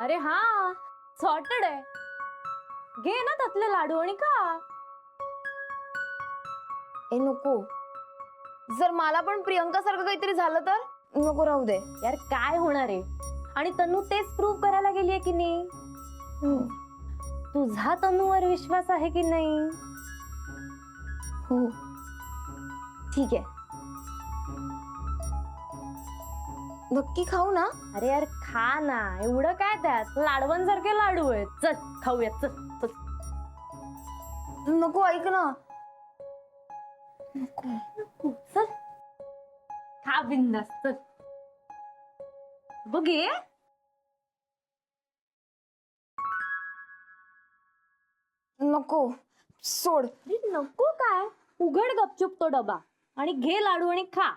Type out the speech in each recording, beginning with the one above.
अरे हा, सॉर्टेड आहे. घे ना त्यातले लाडू आणि खा. ए नको, जर मला पण प्रियंका सारखं काहीतरी झालं तर नको, राहू दे. यार काय होणार आहे? आणि तनू तेच प्रूव्ह करायला गेलीये की नाही? तुझा तनूवर विश्वास आहे की नाही? हो ठीक आहे, नक्की खाऊ ना? अरे यार खा ना, एवढं काय त्यात, लाडवांसारखे लाडू आहेत. चल खाऊया, चल चल. नको, ऐक ना. नको. चल खा बिंदास, चल. बघ ये. नको, सोड. अरे नको काय, उघड गपचूप तो डबा आणि घे लाडू आणि खा.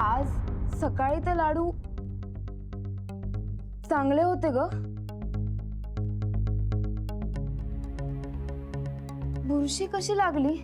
आज सकाळी ते लाडू चांगले होते ग. बुरशी कशी लागली?